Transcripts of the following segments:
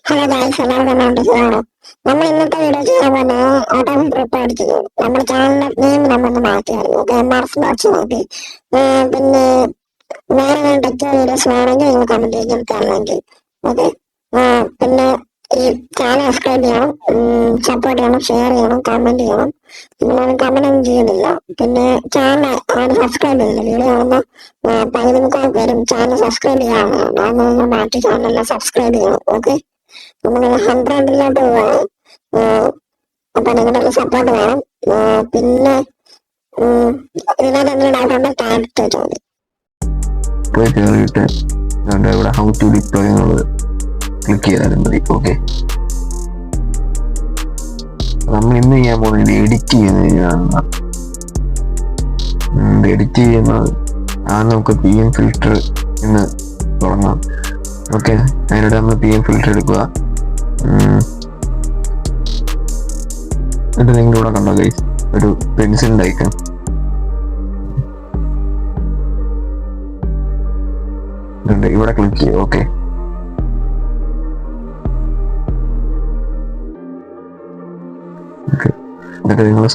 Hello guys, എല്ലാവർക്കും നമസ്കാരം. നമ്മൾ ഇന്നത്തെ വീഡിയോ ചെയ്യാൻ പോകുന്നത് ഓട്ടോഫിൽറ്റർ ഇപ്പോൾ അടിച്ചത് നമ്മുടെ ചാനലിന്റെ നെയിം നമ്മളൊന്ന് മാറ്റിയായിരുന്നു. മർസ്ബോട്സ് നോക്കി പിന്നെ വേറെ ടെക്നോ വീഡിയോസ് വേണമെങ്കിൽ നിങ്ങൾ കമന്റ് ചെയ്യാൻ തരണമെങ്കിൽ ഓക്കെ. പിന്നെ ഈ ചാനൽ സബ്സ്ക്രൈബ് ചെയ്യണം, സപ്പോർട്ട് ചെയ്യണം, ഷെയർ ചെയ്യണം, കമന്റ് ചെയ്യണം. നിങ്ങളൊന്നും കമന്റ് ഒന്നും ചെയ്യുന്നില്ല. പിന്നെ ചാനൽ ആരും സബ്സ്ക്രൈബ് ചെയ്യുന്നില്ല. വീഡിയോ കാണുമ്പോൾ 15 പേരും ചാനൽ സബ്സ്ക്രൈബ് ചെയ്യാവുന്നതാണ്. അതൊന്ന് നിങ്ങൾ മാറ്റി ചാനലെല്ലാം സബ്സ്ക്രൈബ് ചെയ്യണം. ഓക്കെ, നമ്മൾ 100 പോവാണ്. അപ്പൊ നിങ്ങളുടെ സപ്പോർട്ട് വേണം. പിന്നെ ഇതിനകത്ത് എന്തെങ്കിലും ഡൗട്ട് ഉണ്ടെങ്കിൽ താഴെ ചോദിച്ചാൽ മതി. പോയി കയറിയിട്ട് ഇവിടെ ഹൗ ടു ഡിപ്ലോയ് എന്നുള്ളത് ക്ലിക്ക് ചെയ്താലും മതി. ഓക്കെ, നമ്മൾ ഇന്ന് ചെയ്യാൻ പോകുന്നത് എഡിറ്റ് ചെയ്യുന്നതിനാണ്. എഡിറ്റ് ചെയ്യുന്നത് നമുക്ക് PM ഫിൽറ്റർ എന്ന് തുടങ്ങാം. ഓക്കെ, അതിനോട് നമ്മൾ PM ഫിൽറ്റർ എടുക്കുക. എന്നിട്ട് നിങ്ങൾ ഇവിടെ കണ്ടോ ഗൈസ്, ഒരു പെൻസിലിൻ്റെ ഐക്കൺ. ഇവിടെ ക്ലിക്ക് ചെയ്യുക. ഓക്കെ, എന്നിട്ട് നിങ്ങൾ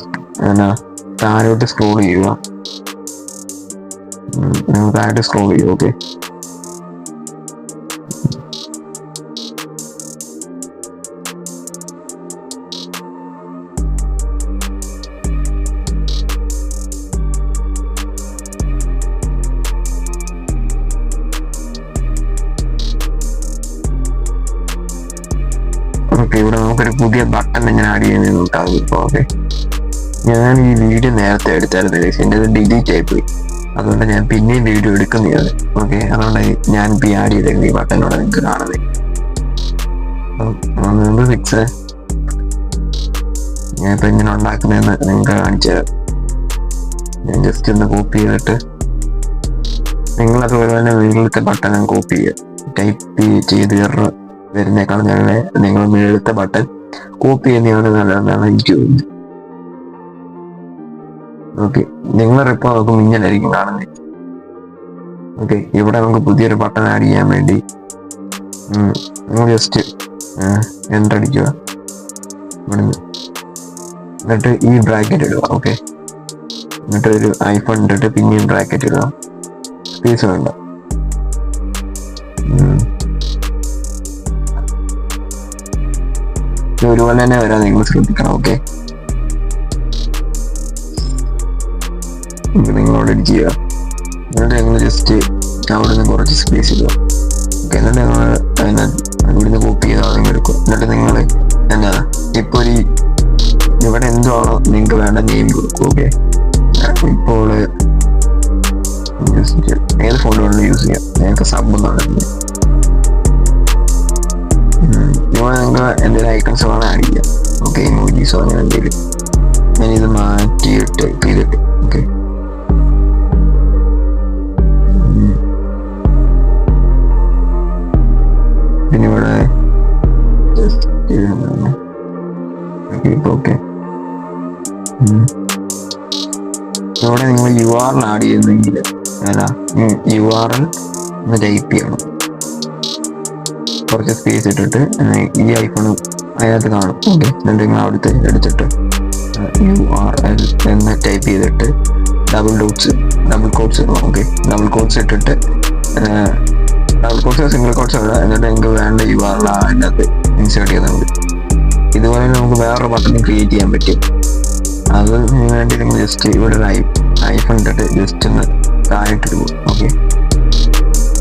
താഴോട്ട് സ്ക്രോൾ ചെയ്യുക. നിങ്ങൾ താഴോട്ട് സ്ക്രോൾ ചെയ്യുക. ഓക്കെ, ഇവിടെ നമുക്കൊരു പുതിയ ബട്ടൺ എങ്ങനെ ആഡ് ചെയ്യുന്നത് നോക്കാം. ഓക്കെ, ഞാൻ ഈ വീഡിയോ നേരത്തെ എടുത്തായിരുന്നു. എൻ്റെ ഇത് ഡിലീറ്റ് ആയിപ്പോയി, അതുകൊണ്ട് ഞാൻ പിന്നെയും വീഡിയോ എടുക്കുന്നതാണ്. ഓക്കെ, അതുകൊണ്ട് ഞാൻ ഇപ്പോൾ ആഡ് ചെയ്തേക്കുന്നത് ഈ ബട്ടനോടെ നിങ്ങൾക്ക് കാണുന്നത്. നമ്പർ 6 ഞാൻ ഇപ്പം ഇങ്ങനെ ഉണ്ടാക്കുന്നതെന്ന് നിങ്ങൾക്ക് കാണിച്ചു തരാം. ഞാൻ ജസ്റ്റ് ഒന്ന് കോപ്പി ചെയ്തിട്ട് നിങ്ങളതുപോലെ തന്നെ വീട്ടിലത്തെ ബട്ടൺ കോപ്പി ചെയ്യുക. ടൈപ്പ് ചെയ്ത് വരുന്നേക്കാളും ഞങ്ങളെ നിങ്ങൾ മേളത്തെ ബട്ടൺ കോപ്പി ചെയ്യുന്നതാണ് നല്ലതെന്നാണ് എനിക്ക് തോന്നുന്നത്. ഓക്കെ, നിങ്ങളിപ്പോൾ നോക്കുമ്പോൾ ഇങ്ങനെയായിരിക്കും കാണുന്നത്. ഓക്കെ, ഇവിടെ നമുക്ക് പുതിയൊരു ബട്ടൺ ആഡ് ചെയ്യാൻ വേണ്ടി നിങ്ങൾ ജസ്റ്റ് എൻ്റർ അടിക്കുക. ഇവിടുന്ന് എന്നിട്ട് ഈ ബ്രാക്കറ്റ് ഇടുക. ഓക്കെ, എന്നിട്ട് ഒരു ഐഫോൺ ഇട്ടിട്ട് പിന്നെയും ബ്രാക്കറ്റ് ഇടുക. സ്പേസ് വേണ്ട. ഒരുപോലെ തന്നെ വരാൻ നിങ്ങൾ ശ്രദ്ധിക്കണം. ഓക്കെ, നിങ്ങളോട് എഡിറ്റ് ചെയ്യുക. എന്നിട്ട് നിങ്ങൾ ജസ്റ്റ് അവിടെ നിന്ന് കുറച്ച് സ്പേസ് ഇടുക. ഓക്കെ, എന്നിട്ട് നിങ്ങൾ ഇവിടുന്ന് കോപ്പി ചെയ്താൽ നിങ്ങൾ എടുക്കുക. എന്നിട്ട് നിങ്ങൾ എന്താ ഇപ്പോൾ ഇവിടെ എന്താണോ നിങ്ങൾക്ക് വേണ്ട നെയിം കൊടുക്കും. ഓക്കെ, ഇപ്പോൾ ഏത് ഫോൺ വേണമെങ്കിലും യൂസ് ചെയ്യാം. ഞങ്ങൾക്ക് സബ് എന്നാണ്. നിങ്ങൾക്ക് എന്തെങ്കിലും ഐക്കൺസ് വേണം ആഡ് ചെയ്യാം. ഓക്കെ, ഇമോജീസോ അങ്ങനെ എന്തെങ്കിലും. ഞാനിത് മാറ്റിയിട്ട് ടൈപ്പ് ചെയ്തിട്ട്. ഓക്കെ, പിന്നെ ഇവിടെ ഓക്കെ, ഇവിടെ നിങ്ങൾ URL ആഡ് ചെയ്യുന്നെങ്കിൽ URL ഒന്ന് ടൈപ്പ് ചെയ്യണം. കുറച്ച് സ്പേസ് ഇട്ടിട്ട് ഈ ഐഫോൺ അതിനകത്ത് കാണും. ഓക്കെ, എന്നിട്ട് നിങ്ങൾ അവിടുത്തെ എടുത്തിട്ട് URL എന്ന് ടൈപ്പ് ചെയ്തിട്ട് ഡബിൾ കോട്ട്സ് ഇടണം. ഓക്കെ, ഡബിൾ കോട്ട്സ് ഇട്ടിട്ട് ഡബിൾ കോട്ട്സ് സിംഗിൾ കോട്ട്സ് ഇടുക. എന്നിട്ട് നിങ്ങൾക്ക് വേണ്ട URL അതിനകത്ത് ഇൻസേർട്ട് ചെയ്താൽ മതി. ഇതുപോലെ നമുക്ക് വേറൊരു ബട്ടൺ ക്രിയേറ്റ് ചെയ്യാൻ പറ്റും. അത് വേണ്ടി നിങ്ങൾ ജസ്റ്റ് ഇവിടെ ഒരു ഐഫോൺ ഇട്ടിട്ട് ജസ്റ്റ് ഒന്ന് താഴെയിട്ട് പോകും. ഓക്കെ,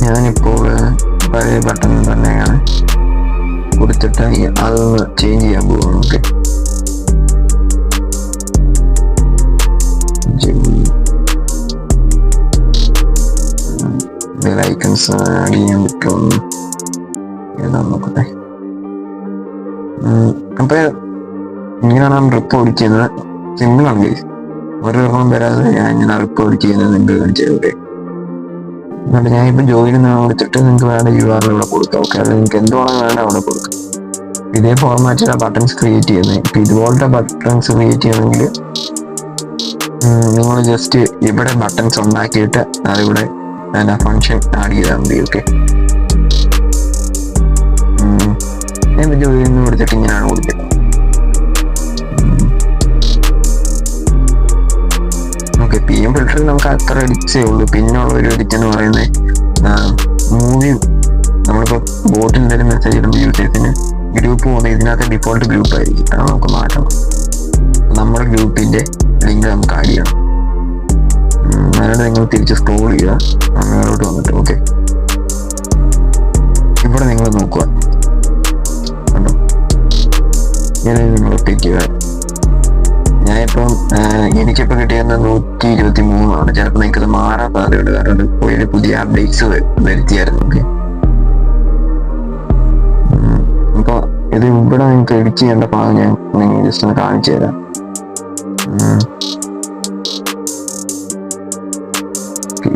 ഞാനിപ്പോൾ പഴയ ബട്ടൺ തന്നെയാണ് കൊടുത്തിട്ട് അതൊന്ന് ചേഞ്ച് ചെയ്യാൻ പോവുകയാണ്. ഓക്കെ, ഐക്കൺസ് ആഡ് ചെയ്യാൻ പറ്റുമെന്ന് ഏതാന്ന് നോക്കട്ടെ. അപ്പൊ ഇങ്ങനെയാണ് നമ്മൾ റിപ്പോർട്ട് ചെയ്യുന്നത്. സിമ്പിളാണ് ഗൈസ്, ഒരെണ്ണം വരാതെ ഞാൻ ഇങ്ങനെ റിപ്പോർട്ട് ചെയ്യുന്നത് നിങ്ങൾക്ക് കാണിച്ചത്. ഓക്കെ, എന്നിട്ട് ഞാനിപ്പോൾ ജോയിൻ കൊടുത്തിട്ട് നിങ്ങൾക്ക് വേണ്ട URL ഇവിടെ കൊടുക്കാം. ഓക്കെ, അത് നിങ്ങൾക്ക് എന്തുവാണോ വേണ്ട അവിടെ കൊടുക്കാം. ഇതേ ഫോർമാറ്റിലാണ് ബട്ടൺസ് ക്രിയേറ്റ് ചെയ്യുന്നത്. ഇപ്പം ഇതുപോലത്തെ ബട്ടൺസ് ക്രിയേറ്റ് ചെയ്യണമെങ്കിൽ നിങ്ങൾ ജസ്റ്റ് ഇവിടെ ബട്ടൺസ് ഉണ്ടാക്കിയിട്ട് അതിവിടെ ഫങ്ഷൻ ആഡ് ചെയ്താൽ മതി. ഓക്കെ, ഞാൻ ജോലി കൊടുത്തിട്ട് ഇങ്ങനെയാണ് കൊടുത്തിട്ടുള്ളത്. ഓക്കെ, PM ഫിൽറ്ററിൽ നമുക്ക് അത്ര എഡിറ്റ്സേ ഉള്ളൂ. പിന്നെയുള്ള ഒരു എഡിറ്റ് എന്ന് പറയുന്നത് മൂവി. നമ്മളിപ്പോൾ ബോട്ടിൽ എന്തെങ്കിലും മെസ്സേജ് ഇടുമ്പോൾ യൂസേഴ്സിന് ഗ്രൂപ്പ് പോകുന്നത് ഇതിനകത്ത് ഡിഫോൾട്ട് ഗ്രൂപ്പ് ആയിരിക്കും. അത് നമുക്ക് മാറ്റണം. നമ്മുടെ ഗ്രൂപ്പിന്റെ ലിങ്ക് നമുക്ക് ആഡ് ചെയ്യണം. അതിനായിട്ട് നിങ്ങൾ തിരിച്ച് സ്ക്രോൾ ചെയ്യുക, അങ്ങോട്ട് വന്നിട്ട് ഓക്കെ ഇവിടെ നിങ്ങൾ നോക്കുക കണ്ടോ, ഞാൻ നിങ്ങൾ ഒട്ടിക്കുക. ഞാനിപ്പം എനിക്കിപ്പോൾ കിട്ടിയത് 123 ചിലപ്പോൾ നിങ്ങൾക്കത് മാറാൻ സാധ്യതയുണ്ട്, കാരണം ഒരു പുതിയ അപ്ഡേറ്റ്സ് വരുത്തിയായിരുന്നു. ഓക്കെ, അപ്പോൾ ഇത് ഇവിടെ നിങ്ങൾക്ക് എഡിറ്റ് ചെയ്യേണ്ട ഭാഗം ഞാൻ നിങ്ങൾ ജസ്റ്റ് ഒന്ന് കാണിച്ചു തരാം.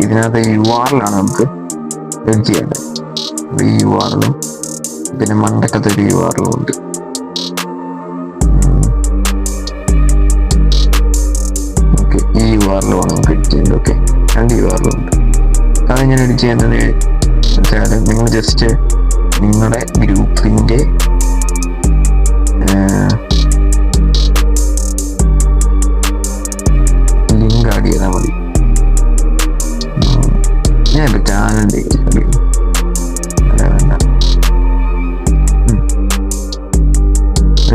ഇതിനകത്ത് URL നമുക്ക് എഡിറ്റ് ചെയ്യേണ്ടത്. ഈ URL പിന്നെ മണ്ടക്കത്തെ ഒരു URL ഉണ്ട്. ഓക്കെ, ഈ URL ആണ് നമുക്ക് എഡിറ്റ് ചെയ്യേണ്ടത്. ഓക്കെ, 2 URL ഉണ്ട്. അത് ഞാൻ എഡിറ്റ് ചെയ്യുന്നത് വെച്ചാൽ നിങ്ങൾ ജസ്റ്റ് നിങ്ങളുടെ ഗ്രൂപ്പിൻ്റെ ലിങ്ക് ആഡ് ചെയ്താൽ മതി. ഞാൻ ഇപ്പോൾ ചാനലിൻ്റെ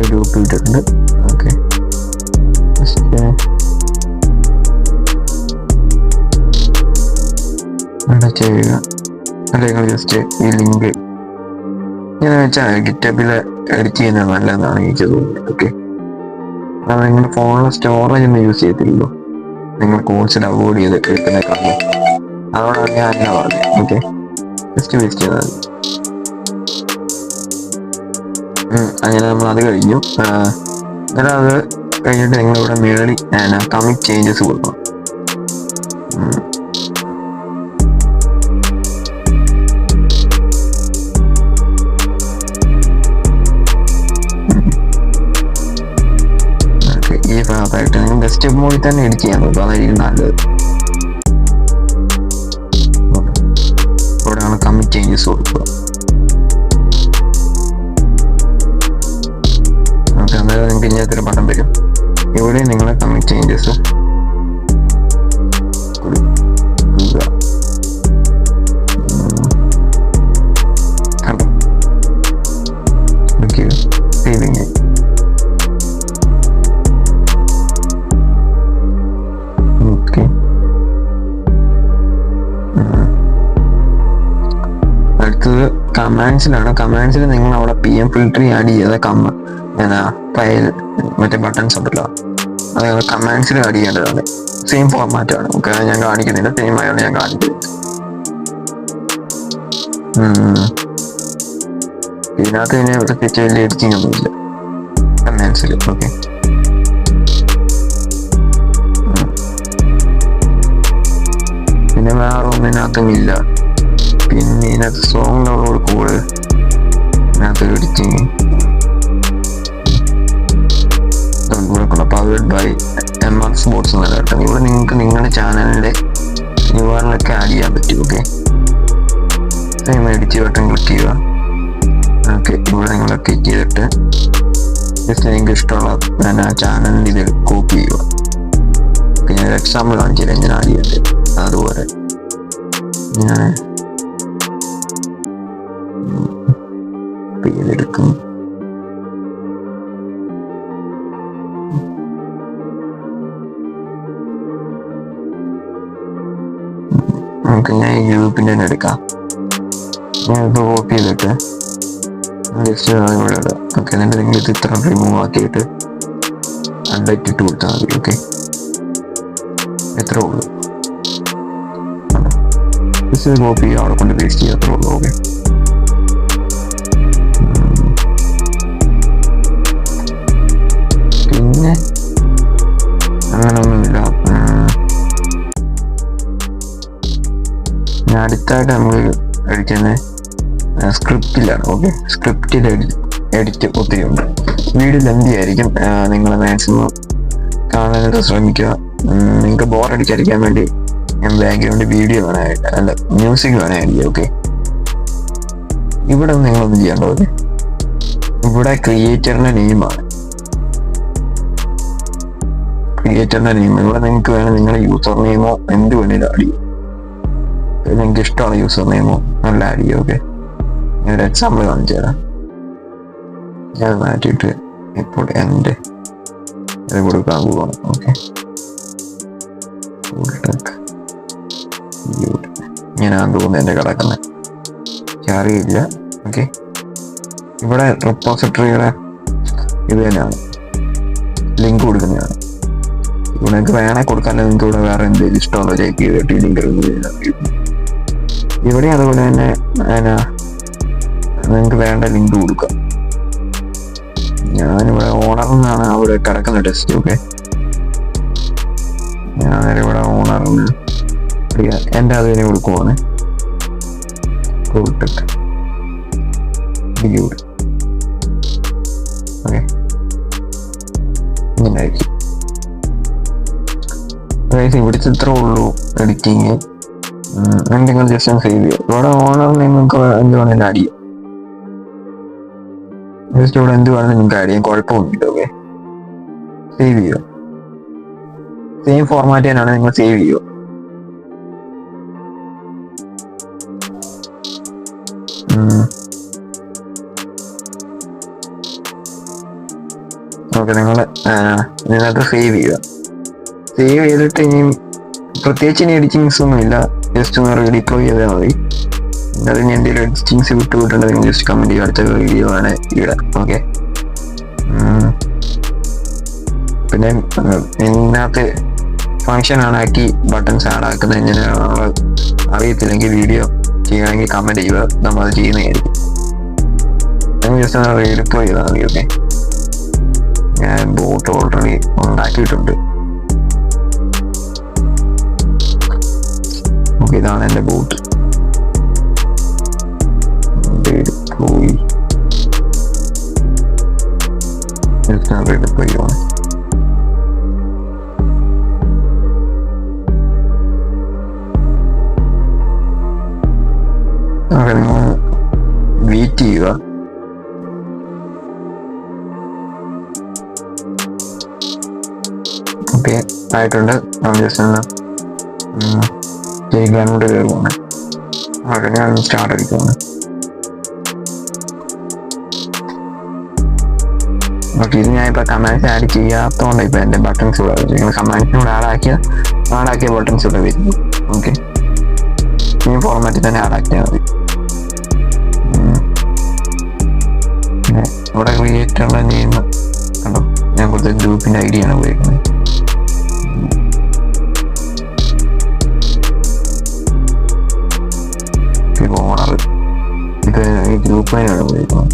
ഗ്രൂപ്പ് ഇട്ടിട്ടുണ്ട്. ഓക്കെ, ചെയ്യുക. അല്ലെങ്കിൽ ജസ്റ്റ് ഈ ലിങ്ക് ഇങ്ങനെ വെച്ചാൽ ഗിറ്റബിൽ എഡിറ്റ് ചെയ്യുന്നത് നല്ലതാണ് എനിക്ക് തോന്നുന്നത്. ഓക്കെ, അത് നിങ്ങളുടെ ഫോണിലെ സ്റ്റോറേജ് ഒന്നും യൂസ് ചെയ്യത്തില്ലല്ലോ, നിങ്ങൾ കോഴ്സ് ഡൗൺലോഡ് ചെയ്ത് എടുക്കുന്നേക്കാളും. അതോടാണ് ഞാൻ അല്ല പറഞ്ഞത്. ഓക്കെ, ജസ്റ്റ് വേസ്റ്റ് ചെയ്താൽ മതി. അങ്ങനെ നമ്മൾ അത് കഴിഞ്ഞു. എന്നിട്ട് അത് കഴിഞ്ഞിട്ട് നിങ്ങളിവിടെ മേളിൽ കമ്മിറ്റ് ചേഞ്ചസ് കൊടുക്കണം. ഈ ഭാഗത്തായിട്ട് നിങ്ങൾ ഡെസ്ക്ടോപ്പ് മോഡിൽ തന്നെ എഡിറ്റ് ചെയ്യാൻ നോക്കുക, അതായിരിക്കും നല്ലത്. ഇവിടെയാണ് കമ്മിറ്റ് ചേഞ്ചസ് കൊടുക്കുക. ഓക്കെ, അന്നേരം നിങ്ങൾക്ക് ഇങ്ങനത്തെ ബട്ടൺ വരും. ഇവിടെ നിങ്ങളെ കമ്മിറ്റ് ചേഞ്ചസ് കൊടുക്കുക. Okay, saving. ഓക്കെ, അടുത്തത് കമാൻഡ്സിലാണ്. കമാൻഡ്സിൽ നിങ്ങൾ അവിടെ PM ഫിൽറ്റർ ആഡ് ചെയ്ത ഫയൽ മറ്റേ ബട്ടൺസ് ഉണ്ടല്ലോ, അത് കമാൻഡ്സിൽ ആഡ് ചെയ്യേണ്ടതാണ്. സെയിം ഫോർമാറ്റ് ആണ്. ഓക്കെ, ഞാൻ കാണിക്കുന്നില്ല, സെയിം ആയാണ് ഞാൻ കാണിക്കുന്നത്. ഇതിനകത്ത് തന്നെ പ്രത്യേകിച്ച് വലിയ എഡിറ്റിംഗ് ഒന്നുമില്ല കമാൻഡ്സിൽ. ഓക്കെ, പിന്നെ വേറെ ഒന്നിനകത്തും ഇല്ല. പിന്നെ ഇതിനകത്ത് സോങ്ങിലുള്ള കോഡ്, ഇതിനകത്തൊരു എഡിറ്റിങ് പവേർഡ് ബൈ Mrzbots എന്നല്ല കേട്ടോ. ഇവിടെ നിങ്ങൾക്ക് നിങ്ങളുടെ ചാനലിൻ്റെ URL ഒക്കെ ആഡ് ചെയ്യാൻ പറ്റും. ഓക്കെ, എഡിറ്റ് ബട്ടൺ ക്ലിക്ക് ചെയ്യുക. ഓക്കെ, ഇവിടെ നിങ്ങൾ ക്ലിക്ക് ചെയ്തിട്ട് ജസ്റ്റ് നിങ്ങൾക്ക് ഇഷ്ടമുള്ള ചാനലിൻ്റെ ഇത് കോപ്പി ചെയ്യുക. ഓക്കെ, ഞാൻ എക്സാമ്പിൾ കാണിച്ചില്ല എങ്ങനെ ആഡ് ചെയ്യേണ്ടത്. അതുപോലെ ഞാൻ ചെയ്തെടുക്കും. നമുക്ക് ഞാൻ ഈ ഗ്രൂപ്പിൻ്റെ തന്നെ എടുക്കാം. ഞാനിപ്പോൾ കോപ്പി ചെയ്തിട്ട് ജസ്റ്റ് ഇവിടെ ഇടാം. ഓക്കെ, എന്നിട്ട് നിങ്ങൾ ഇത് ഇത്ര റിമൂവ് ആക്കിയിട്ട് അൺഡൈറ്റ് കൊടുത്താൽ മതി. ഓക്കെ, എത്ര ഉള്ളൂ ജസ്റ്റ് കോപ്പി ചെയ്യുക, അവിടെ കൊണ്ട് പേസ്റ്റ് ചെയ്യുക, അത്രേ ഉള്ളൂ. ഓക്കെ, പിന്നെ അങ്ങനെയൊന്നുമില്ല. അടുത്തായിട്ട് നമ്മൾ എഡിക്കുന്നത് സ്ക്രിപ്റ്റിലാണ്. ഓക്കെ, സ്ക്രിപ്റ്റിൽ എഡിറ്റ് ഒത്തിരി ഉണ്ട്. വീഡിയോ ലെന്തി ആയിരിക്കും, നിങ്ങൾ മാക്സിമം കാണാനായിട്ട് ശ്രമിക്കുക. നിങ്ങൾക്ക് ബോറടിക്കാതിരിക്കാൻ വേണ്ടി ഞാൻ ബാക്ക്ഗ്രൗണ്ട് വീഡിയോ വേണമായിട്ട് അല്ല മ്യൂസിക് വേണമായിരിക്കും. ഓക്കെ, ഇവിടെ നിങ്ങളൊന്നും ചെയ്യേണ്ട. ഓക്കെ, ഇവിടെ ക്രിയേറ്ററിന്റെ നെയിമാണ്. ക്രിയേറ്ററിന്റെ നെയിം ഇവിടെ നിങ്ങൾക്ക് വേണം നിങ്ങളുടെ യൂസർ നെയിമോ എന്ത് വേണേലും ആഡ് ചെയ്യും. നിങ്ങൾക്ക് ഇഷ്ടമുള്ള യൂസർ നെയിമോ നല്ല ആഡ് ചെയ്യും. ഓക്കെ, ഞാനൊരു എക്സാമ്പിൾ കാണിച്ചു തരാം. ഞാൻ മാറ്റിയിട്ട് ഇപ്പോൾ എൻ്റെ ഇത് കൊടുക്കാൻ പോവാണ്. ഓക്കെ, ഞാനാന്ന് തോന്നുന്നു എൻ്റെ കിടക്കുന്നത്, അറിയില്ല. ഓക്കെ, ഇവിടെ റിപ്പോസിറ്ററിയുടെ ഇത് തന്നെയാണ്, ലിങ്ക് കൊടുക്കുന്നതാണ്. ഇവിടെ നിങ്ങൾക്ക് വേണേൽ കൊടുക്കാൻ, നിങ്ങൾക്ക് ഇവിടെ വേറെ എന്തെങ്കിലും ഇഷ്ടമുള്ള ടൈപ്പ് ചെയ്തിട്ട് ലിങ്ക് ഇവിടെ അതുപോലെ തന്നെ നിങ്ങൾക്ക് വേണ്ട ലിങ്ക് കൊടുക്കാം. ഞാനിവിടെ ഓണറിൽ നിന്നാണ് അവിടെ കിടക്കുന്ന ടെസ്റ്റ്. ഓക്കെ, ഞാനിവിടെ ഓണറിന് എൻ്റെ അതിനെ കൊടുക്കുവാണ്. ഓക്കെ, ഇങ്ങനെയായിരിക്കും. ഇവിടുത്തെ ഇത്രേ ഉള്ളൂ എഡിറ്റിങ്. നിങ്ങൾ ജസ്റ്റ് ഒന്ന് സേവ് ചെയ്യുക. ഇവിടെ ഓണറിൽ നിങ്ങൾക്ക് എന്ത് വേണമെങ്കിലും ആഡ് ചെയ്യാം. ജസ്റ്റ് ഇവിടെ എന്ത് വേണമെങ്കിലും നിങ്ങൾക്ക് ആഡ് ചെയ്യാം, കുഴപ്പമൊന്നുമില്ല. ഓക്കെ, സേവ് ചെയ്യുക. സെയിം ഫോർമാറ്റ് തന്നെയാണ്, നിങ്ങൾ സേവ് ചെയ്യുക. ഓക്കെ, നിങ്ങൾക്ക് സേവ് ചെയ്യുക. സേവ് ചെയ്തിട്ട് ഇനിയും പ്രത്യേകിച്ച് ഇനി എഡിറ്റിങ്സ് ഒന്നുമില്ല, ജസ്റ്റ് ഒന്ന് റീഡിപ്ലോയ് ചെയ്താൽ മതി. അതിന് എന്തെങ്കിലും എഡിറ്റിങ്സ് വിട്ടുപോയിട്ടുണ്ടെങ്കിൽ ജസ്റ്റ് കമൻറ്റ് ചെയ്യുക, അടുത്ത വീഡിയോ ആണ് ഇടാം. ഓക്കെ, പിന്നെ ഇതിനകത്ത് ഫങ്ഷൻ ആണാക്കി ബട്ടൺസ് ആഡ് ആക്കുന്നത് എങ്ങനെയാണുള്ള അറിയത്തില്ലെങ്കിൽ വീഡിയോ ചെയ്യണമെങ്കിൽ കമൻറ്റ് ചെയ്യുക, നമ്മളത് ചെയ്യുന്നതായിരിക്കും. നിങ്ങൾ ജസ്റ്റ് ഒന്ന് റീഡിപ്ലോയ് ചെയ്താൽ മതി. ഓക്കെ, ഞാൻ ബോട്ട് ഓൾറെഡി ഉണ്ടാക്കിയിട്ടുണ്ട്. ഓക്കെ, ഇതാണ് എൻ്റെ ബോട്ട്. പോയി പോയിവാണ്. ഓക്കെ, നിങ്ങൾ വെയിറ്റ് ചെയ്യുക. ഓക്കെ, ആയിട്ടുണ്ട്. ജസ്റ്റ് ഒന്ന് ചെയ്യാനോട് കയറുവാണ്. ഓക്കെ, ഞാൻ സ്റ്റാർട്ട് അടിക്കുവാണ്. ഓക്കെ, ഇത് ഞാനിപ്പോൾ കമാൻഡ്സ് ആഡ് ചെയ്യാത്തതുകൊണ്ട് ഇപ്പോൾ എൻ്റെ ബട്ടൺസ് ഇവിടെ വെച്ചു. നിങ്ങൾ കമാൻഡ്സിനോട് ആഡാക്കിയ ബട്ടൺസ് ഇവിടെ വരുന്നു. ഓക്കെ, ഈ ഫോർമാറ്റിൽ തന്നെ ആഡാക്കിയാൽ മതി. ഇവിടെ ക്രിയേറ്ററുടെ നെയിം കണ്ടോ, ഞാൻ കൊടുത്ത ഗ്രൂപ്പിൻ്റെ ഐ ഡിയാണ് ഉപയോഗിക്കുന്നത്. ഓണർ ഇത് ഈ ഗ്രൂപ്പ് തന്നെയാണ് ഉപയോഗിക്കുന്നത്.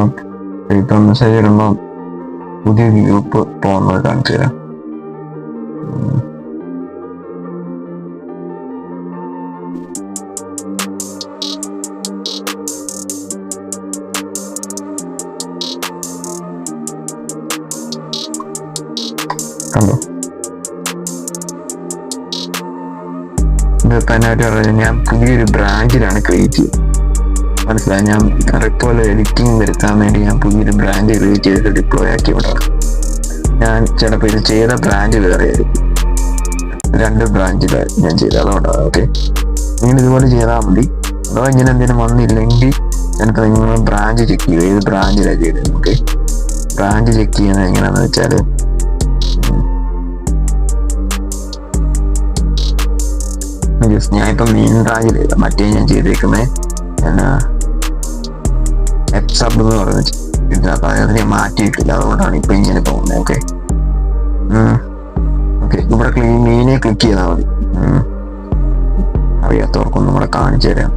ഓക്കെ, ഇപ്പൊ മെസ്സേജ് ഇടുമ്പോൾ പുതിയ ഗ്രൂപ്പ് പോകുന്നത് കാണിച്ചു തരാം. കണ്ടോ, ഇതിപ്പോ എന്നായിട്ട് പറഞ്ഞാൽ ഞാൻ പുതിയൊരു ബ്രാഞ്ചിലാണ് ക്രിയേറ്റ് ചെയ്യുന്നത്. മനസ്സിലായി, ഞാൻ റിപ്പോർട്ട് എഡിറ്റിംഗ് വരുത്താൻ വേണ്ടി ഞാൻ പുതിയൊരു ബ്രാഞ്ച് ക്രിയേറ്റ് ചെയ്തിട്ട് ഡിപ്ലോയ് ആക്കി വിടാം. ഞാൻ ചിലപ്പോൾ ഇത് ചെയ്ത ബ്രാഞ്ച് വേറെ ആയിരിക്കും, 2 ബ്രാഞ്ചിലാണ് ഞാൻ ചെയ്തത്, അതുകൊണ്ടാണ്. ഓക്കെ, നിങ്ങൾ ഇതുപോലെ ചെയ്താൽ മതി. അഥവാ ഇങ്ങനെ എന്തെങ്കിലും വന്നില്ലെങ്കിൽ ചിലപ്പോൾ നിങ്ങൾ ബ്രാഞ്ച് ചെക്ക് ചെയ്യുക, ഏത് ബ്രാഞ്ചിലാണ് ചെയ്തത്. ഓക്കെ, ബ്രാഞ്ച് ചെക്ക് ചെയ്യുന്നത് എങ്ങനെയാണെന്ന് വെച്ചാൽ ഞാനിപ്പോൾ മെയിൻ ബ്രാഞ്ചിൽ ചെയ്ത, മറ്റേ ഞാൻ ചെയ്തേക്കുന്നത് സബ് എന്ന് പറയുന്നത് ഇതിനകത്ത്, അതായത് ഞാൻ മാറ്റിയിട്ടില്ല, അതുകൊണ്ടാണ് ഇപ്പം ഇങ്ങനെ പോകുന്നത്. ഓക്കെ, ഓക്കെ, ഇവിടെ മെയിനെ ക്ലിക്ക് ചെയ്താൽ മതി. അറിയാത്തവർക്കൊന്നും ഇവിടെ കാണിച്ചു തരാം.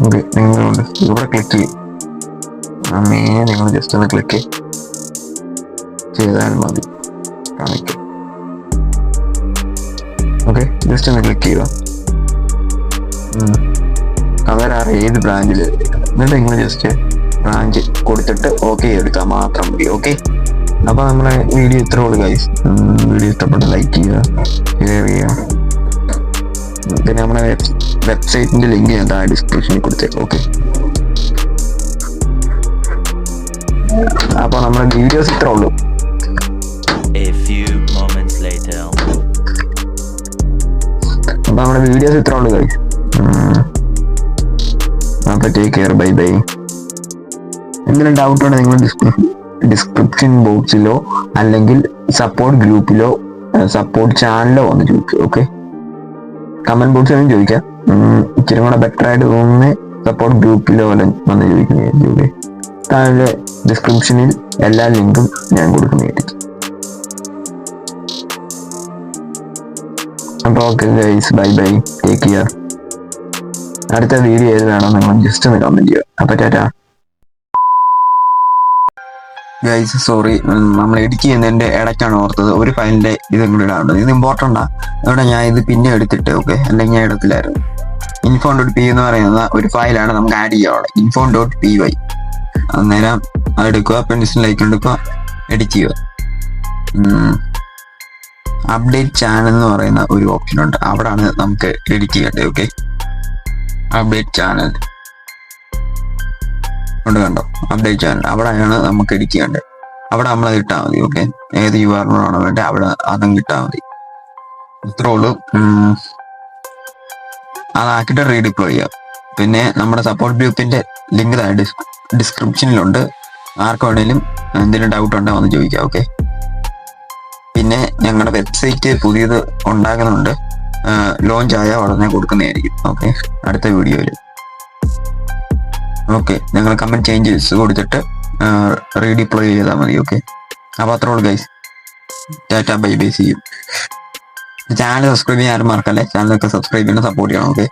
ഓക്കെ, നിങ്ങളുണ്ട് ഇവിടെ ക്ലിക്ക് ചെയ്യും. മെയിനെ നിങ്ങൾ ജസ്റ്റ് ഒന്ന് ക്ലിക്ക് ചെയ്താൽ മതി, കാണിക്കും. ഓക്കെ, ജസ്റ്റ് ഒന്ന് ക്ലിക്ക് ചെയ്യുക. അവരാറ് ഏത് ബ്രാഞ്ചിൽ, എന്നിട്ട് നിങ്ങൾ ജസ്റ്റ് ബ്രാഞ്ച് കൊടുത്തിട്ട് ഓക്കെ എടുക്കാൻ മാത്രം മതി. ഓക്കെ, അപ്പോൾ നമ്മളെ വീഡിയോ ഇത്രേ ഉള്ളൂ ഗൈസ്. വീഡിയോ ഇഷ്ടപ്പെട്ട ലൈക്ക് ചെയ്യുക, ഷെയർ ചെയ്യുക. പിന്നെ നമ്മുടെ വെബ്സൈറ്റിൻ്റെ ലിങ്ക് ഞാൻ താഴെ ഡിസ്ക്രിപ്ഷനിൽ കൊടുത്തേക്കാം. ഓക്കെ, അപ്പോൾ നമ്മുടെ വീഡിയോസ് ഇത്രേ ഉള്ളൂ. അപ്പോൾ നമ്മുടെ വീഡിയോസ് ഇത്രേ ഉള്ളൂ ഗൈസ്. അപ്പോൾ ടേക്ക് കെയർ, ബൈ ബൈ. എന്തെങ്കിലും ഡൗട്ട് ഉണ്ടെങ്കിൽ നിങ്ങൾ ഡിസ്ക്രിപ്ഷൻ ബോക്സിലോ അല്ലെങ്കിൽ സപ്പോർട്ട് ഗ്രൂപ്പിലോ സപ്പോർട്ട് ചാനലിലോ വന്ന് ചോദിക്കും. ഓക്കെ, കമന്റ് ബോക്സിലും ചോദിക്കാം. ഇച്ചിരി കൂടെ ബെറ്റർ ആയിട്ട് തോന്നുന്ന സപ്പോർട്ട് ഗ്രൂപ്പിലോ വന്ന് ചോദിക്കുന്നതായിരിക്കും. ഓക്കെ, താഴെ ഡിസ്ക്രിപ്ഷനിൽ എല്ലാ ലിങ്കും ഞാൻ കൊടുക്കുന്നതായിരിക്കും. അപ്പോൾ okay guys, bye bye, take care. അടുത്ത വീഡിയോ ഏത് വേണം നിങ്ങൾ ജസ്റ്റ് ഒന്ന് കമന്റ് ചെയ്യുക. അപ്പോൾ ടാറ്റാ ഗൈസ്. സോറി, നമ്മൾ എഡിറ്റ് ചെയ്യുന്നതിൻ്റെ ഇടയ്ക്കാണ് ഓർത്തത് ഒരു ഫയലിൻ്റെ ഇതും കൂടെ ഇടാറുണ്ട്. ഇത് ഇമ്പോർട്ടൻ്റാ, അതുകൊണ്ട് ഞാൻ ഇത് പിന്നെ എടുത്തിട്ട്. ഓക്കെ, അല്ലെങ്കിൽ ഞാൻ ഇടത്തില്ലായിരുന്നു. info.py എന്ന് പറയുന്ന ഒരു ഫയലാണ് നമുക്ക് ആഡ് ചെയ്യാനുള്ളത്. info.py അന്നേരം അതെടുക്കുക, പെൻസിലേക്ക് എടുക്കുക, എഡിറ്റ് ചെയ്യുക. അപ്ഡേറ്റ് ചാനൽ എന്ന് പറയുന്ന ഒരു ഓപ്ഷൻ ഉണ്ട്, അവിടാണ് നമുക്ക് എഡിറ്റ് ചെയ്യേണ്ടത്. ഓക്കെ, അപ്ഡേറ്റ് ചാനൽ ഉണ്ട്, കണ്ടോ? അപ്ഡേറ്റ് ചാനൽ അവിടെയാണ് നമുക്ക് എഡിറ്റ് ചെയ്യേണ്ടത്. അവിടെ നമ്മളത് ഇട്ടാൽ മതി. ഓക്കെ, ഏത് URL ആണോ വേണ്ടത് അവിടെ അതും കിട്ടാൽ മതി. ഇത്രേ ഉള്ളൂ. അതാക്കിയിട്ട് റീഡിപ്ലോയ് ചെയ്യാം. പിന്നെ നമ്മുടെ സപ്പോർട്ട് ഗ്രൂപ്പിന്റെ ലിങ്ക് ഡിസ്ക്രിപ്ഷനിലുണ്ട്. ആർക്ക് വേണേലും എന്തെങ്കിലും ഡൗട്ട് ഉണ്ടോ എന്ന് ചോദിക്കാം. ഓക്കെ, പിന്നെ ഞങ്ങളുടെ വെബ്സൈറ്റ് പുതിയത് ഉണ്ടാകുന്നുണ്ട്, ലോഞ്ച് ആയാൽ ഉടനെ കൊടുക്കുന്നതായിരിക്കും. ഓക്കെ, അടുത്ത വീഡിയോയിൽ. ഓക്കെ, ഞങ്ങൾ കമന്റ് ചേഞ്ചസ് കൊടുത്തിട്ട് റീഡിപ്ലോയ് ചെയ്താൽ മതി. ഓക്കെ, അപ്പോൾ അത്രേ ഉള്ളൂ guys. Tata, bye bye, see you. Channel subscribe ചെയ്യാൻ ആരും മറക്കല്ലേ. ചാനലൊക്കെ സബ്സ്ക്രൈബ് ചെയ്യണം, സപ്പോർട്ട് ചെയ്യണം. ഓക്കെ.